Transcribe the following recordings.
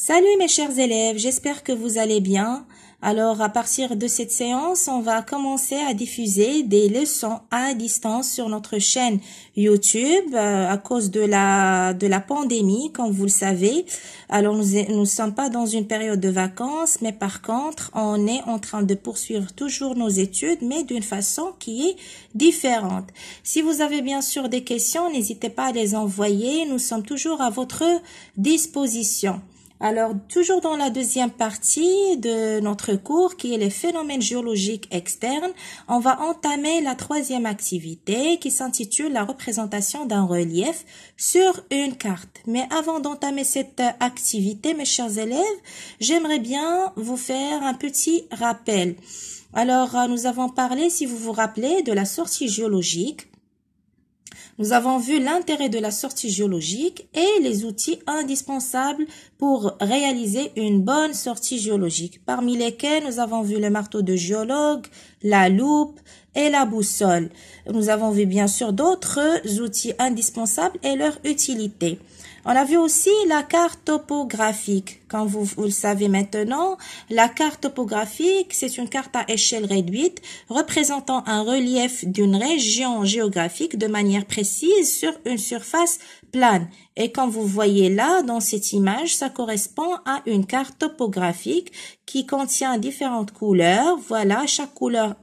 Salut mes chers élèves, j'espère que vous allez bien. Alors, à partir de cette séance, on va commencer à diffuser des leçons à distance sur notre chaîne YouTube à cause de la pandémie, comme vous le savez. Alors, nous sommes pas dans une période de vacances, mais par contre, on est en train de poursuivre toujours nos études, mais d'une façon qui est différente. Si vous avez bien sûr des questions, n'hésitez pas à les envoyer. Nous sommes toujours à votre disposition. Alors, toujours dans la deuxième partie de notre cours, qui est les phénomènes géologiques externes, on va entamer la troisième activité qui s'intitule la représentation d'un relief sur une carte. Mais avant d'entamer cette activité, mes chers élèves, j'aimerais bien vous faire un petit rappel. Alors, nous avons parlé, si vous vous rappelez, de la sortie géologique. Nous avons vu l'intérêt de la sortie géologique et les outils indispensables pour réaliser une bonne sortie géologique, parmi lesquels nous avons vu le marteau de géologue, la loupe et la boussole. Nous avons vu bien sûr d'autres outils indispensables et leur utilité. On a vu aussi la carte topographique. Comme vous le savez maintenant, la carte topographique, c'est une carte à échelle réduite représentant un relief d'une région géographique de manière précise sur une surface plane. Et comme vous voyez là, dans cette image, ça correspond à une carte topographique qui contient différentes couleurs. Voilà, chaque couleur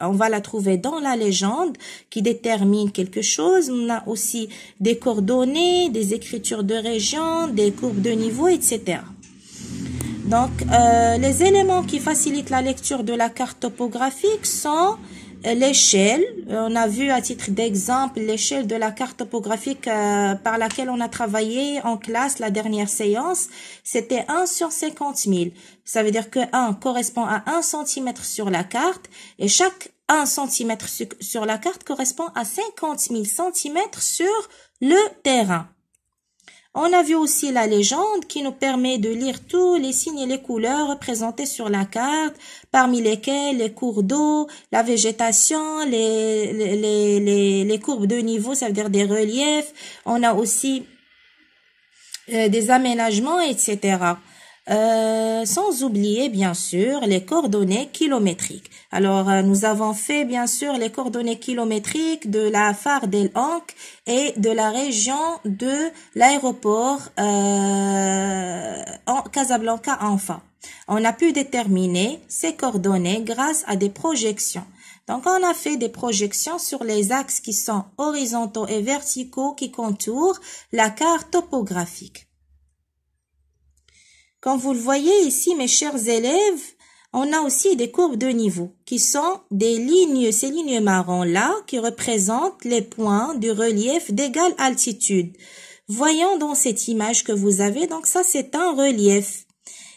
on va la trouver dans la légende qui détermine quelque chose. On a aussi des coordonnées, des écritures de région, des courbes de niveau, etc. Donc, les éléments qui facilitent la lecture de la carte topographique sont l'échelle. On a vu à titre d'exemple l'échelle de la carte topographique par laquelle on a travaillé en classe la dernière séance. C'était 1 sur 50 000. Ça veut dire que 1 correspond à 1 cm sur la carte et chaque 1 cm sur la carte correspond à 50 000 cm sur le terrain. On a vu aussi la légende qui nous permet de lire tous les signes et les couleurs représentés sur la carte, parmi lesquels les cours d'eau, la végétation, les courbes de niveau, ça veut dire des reliefs. On a aussi des aménagements, etc. Sans oublier bien sûr les coordonnées kilométriques. Alors nous avons fait bien sûr les coordonnées kilométriques de la phare d'El Ankh et de la région de l'aéroport en Casablanca Anfa. On a pu déterminer ces coordonnées grâce à des projections. Donc on a fait des projections sur les axes qui sont horizontaux et verticaux qui contourent la carte topographique. Comme vous le voyez ici, mes chers élèves, on a aussi des courbes de niveau qui sont des lignes, ces lignes marron-là, qui représentent les points du relief d'égale altitude. Voyons dans cette image que vous avez, donc ça c'est un relief.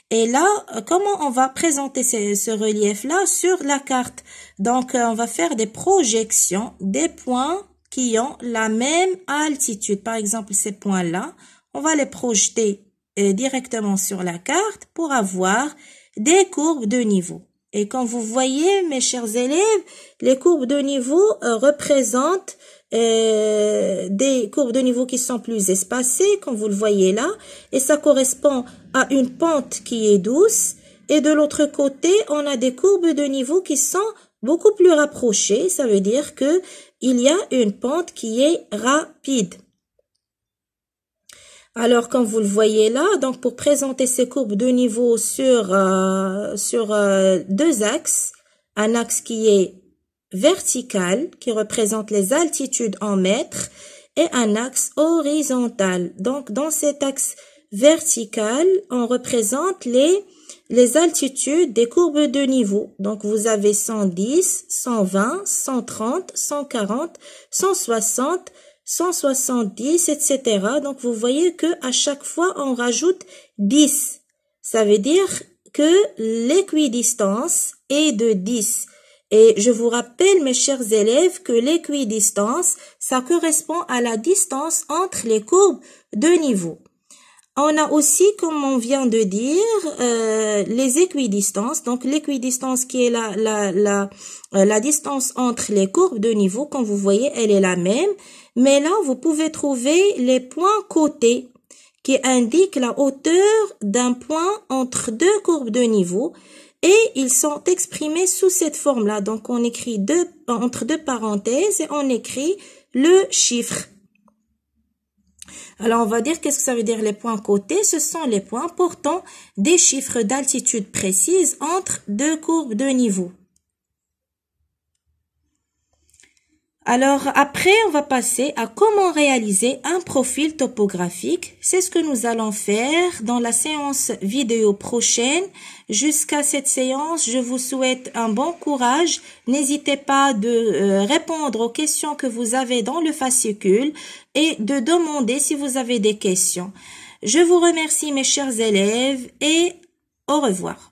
Et là, comment on va présenter ce relief-là sur la carte? Donc, on va faire des projections des points qui ont la même altitude. Par exemple, ces points-là, on va les projeter directement sur la carte pour avoir des courbes de niveau. Et comme vous voyez, mes chers élèves, les courbes de niveau représentent des courbes de niveau qui sont plus espacées, comme vous le voyez là, et ça correspond à une pente qui est douce. Et de l'autre côté, on a des courbes de niveau qui sont beaucoup plus rapprochées. Ça veut dire que il y a une pente qui est rapide. Alors, comme vous le voyez là, donc pour présenter ces courbes de niveau sur deux axes, un axe qui est vertical, qui représente les altitudes en mètres, et un axe horizontal. Donc, dans cet axe vertical, on représente les altitudes des courbes de niveau. Donc, vous avez 110, 120, 130, 140, 160, 170, etc. Donc, vous voyez que à chaque fois, on rajoute 10. Ça veut dire que l'équidistance est de 10. Et je vous rappelle, mes chers élèves, que l'équidistance, ça correspond à la distance entre les courbes de niveau. On a aussi, comme on vient de dire, les équidistances. Donc, l'équidistance qui est la distance entre les courbes de niveau, comme vous voyez, elle est la même. Mais là, vous pouvez trouver les points cotés qui indique la hauteur d'un point entre deux courbes de niveau et ils sont exprimés sous cette forme-là. Donc, on écrit entre deux parenthèses et on écrit le chiffre. Alors, on va dire qu'est-ce que ça veut dire les points cotés? Ce sont les points portant des chiffres d'altitude précises entre deux courbes de niveau. Alors, après, on va passer à comment réaliser un profil topographique. C'est ce que nous allons faire dans la séance vidéo prochaine. Jusqu'à cette séance, je vous souhaite un bon courage. N'hésitez pas de répondre aux questions que vous avez dans le fascicule et de demander si vous avez des questions. Je vous remercie, mes chers élèves, et au revoir.